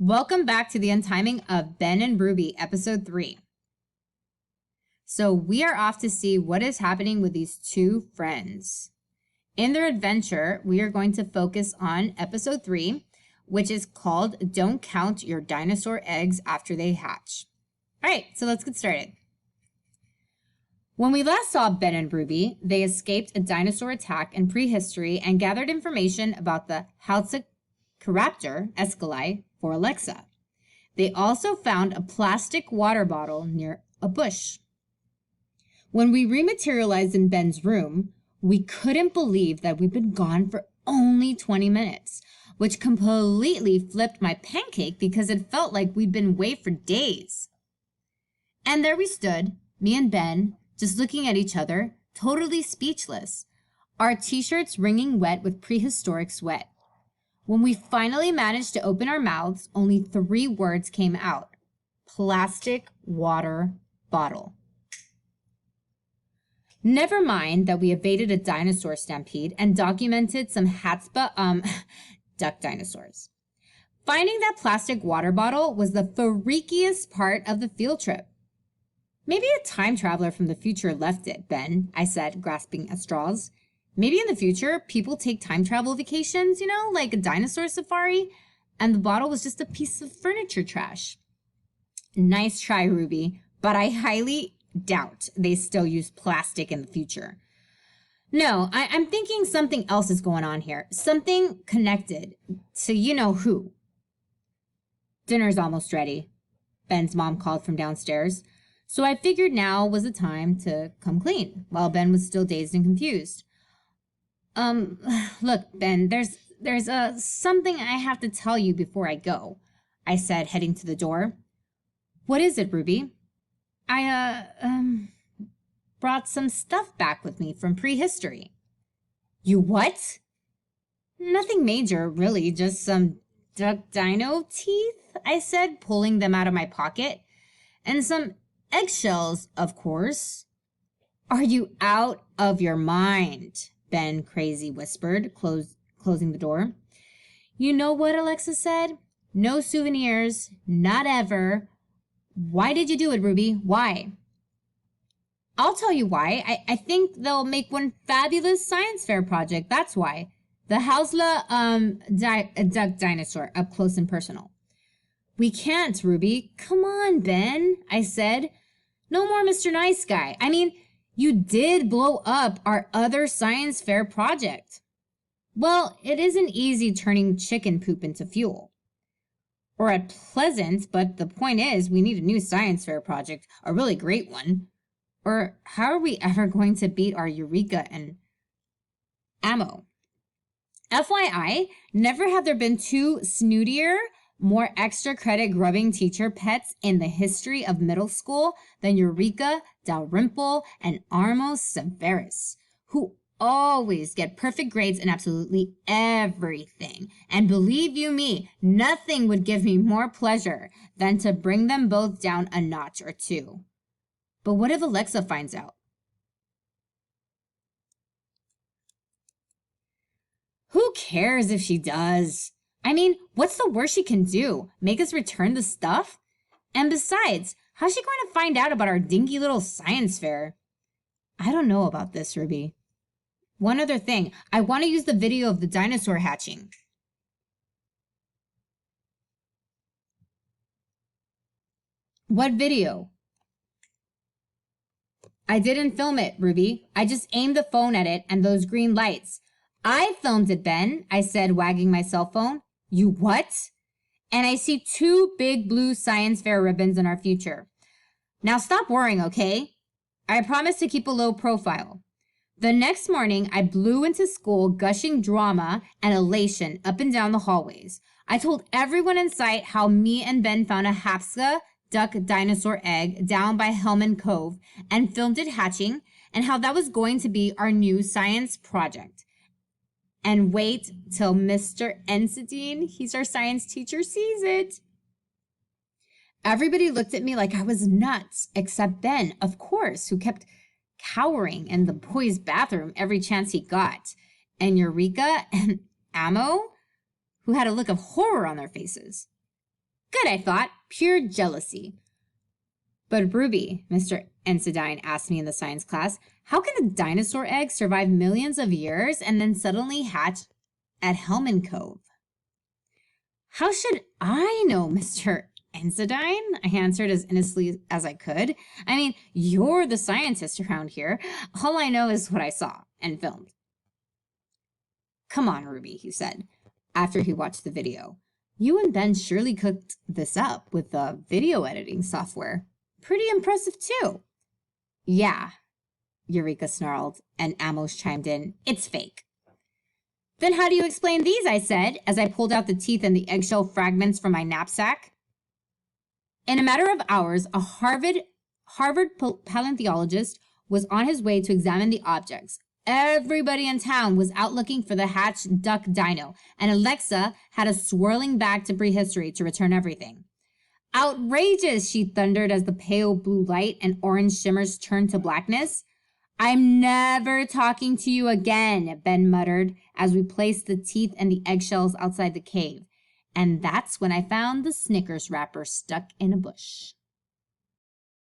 Welcome back to the untiming of Ben and Ruby, episode 3. So we are off to see what is happening with these two friends. In their adventure, we are going to focus on episode 3, which is called Don't Count Your Dinosaur Eggs After They Hatch. All right, so let's get started. When we last saw Ben and Ruby, they escaped a dinosaur attack in prehistory and gathered information about the Halsacraptor escali for Alexa. They also found a plastic water bottle near a bush. When we rematerialized in Ben's room, we couldn't believe that we'd been gone for only 20 minutes, which completely flipped my pancake because it felt like we'd been away for days. And there we stood, me and Ben, just looking at each other, totally speechless, our t-shirts wringing wet with prehistoric sweat. When we finally managed to open our mouths, only 3 words came out. Plastic water bottle. Never mind that we evaded a dinosaur stampede and documented some duck dinosaurs. Finding that plastic water bottle was the freakiest part of the field trip. Maybe a time traveler from the future left it, Ben, I said, grasping at straws. Maybe in the future, people take time travel vacations, like a dinosaur safari, and the bottle was just a piece of furniture trash. Nice try, Ruby, but I highly doubt they still use plastic in the future. No, I'm thinking something else is going on here. Something connected to you-know-who. Dinner's almost ready, Ben's mom called from downstairs, so I figured now was the time to come clean, while Ben was still dazed and confused. Look, Ben, there's something I have to tell you before I go, I said, heading to the door. What is it, Ruby? I brought some stuff back with me from prehistory. You what? Nothing major, really, just some duck dino teeth, I said, pulling them out of my pocket. And some eggshells, of course. Are you out of your mind? Ben crazy whispered, closing the door. You know what Alexa said? No souvenirs, not ever. Why did you do it, Ruby? Why? I'll tell you why. I think they'll make one fabulous science fair project. That's why. The Hausla duck dinosaur, up close and personal. We can't, Ruby. Come on, Ben, I said. No more Mr. Nice Guy. I mean, you did blow up our other science fair project. Well, it isn't easy turning chicken poop into fuel. Or at Pleasant, but the point is we need a new science fair project, a really great one. Or how are we ever going to beat our Eureka and Ammo? FYI, never have there been 2 snootier, more extra credit grubbing teacher pets in the history of middle school than Eureka, Dalrymple, and Armo Severus, who always get perfect grades in absolutely everything. And believe you me, nothing would give me more pleasure than to bring them both down a notch or 2. But what if Alexa finds out? Who cares if she does? I mean, what's the worst she can do? Make us return the stuff? And besides, how's she going to find out about our dinky little science fair? I don't know about this, Ruby. One other thing, I want to use the video of the dinosaur hatching. What video? I didn't film it, Ruby. I just aimed the phone at it and those green lights. I filmed it, Ben, I said, wagging my cell phone. You what? And I see 2 big blue science fair ribbons in our future. Now stop worrying, okay? I promise to keep a low profile. The next morning, I blew into school gushing drama and elation up and down the hallways. I told everyone in sight how me and Ben found a Hapska duck dinosaur egg down by Hellman Cove and filmed it hatching, and how that was going to be our new science project. And wait till Mr. Ensidine, he's our science teacher, sees it. Everybody looked at me like I was nuts, except Ben, of course, who kept cowering in the boys' bathroom every chance he got, and Eureka and Ammo, who had a look of horror on their faces. Good, I thought. Pure jealousy. But Ruby, Mr. Ensidine asked me in the science class, how can a dinosaur egg survive millions of years and then suddenly hatch at Hellman Cove? How should I know, Mr. Ensidine? I answered as innocently as I could. I mean, you're the scientist around here. All I know is what I saw and filmed. Come on, Ruby, he said, after he watched the video. You and Ben surely cooked this up with the video editing software. Pretty impressive, too. Yeah, Eureka snarled, and Amos chimed in, it's fake. Then how do you explain these, I said, as I pulled out the teeth and the eggshell fragments from my knapsack. In a matter of hours, a Harvard paleontologist was on his way to examine the objects. Everybody in town was out looking for the hatched duck dino, and Alexa had a swirling back to prehistory to return everything. Outrageous, she thundered as the pale blue light and orange shimmers turned to blackness. I'm never talking to you again, Ben muttered as we placed the teeth and the eggshells outside the cave. And that's when I found the Snickers wrapper stuck in a bush.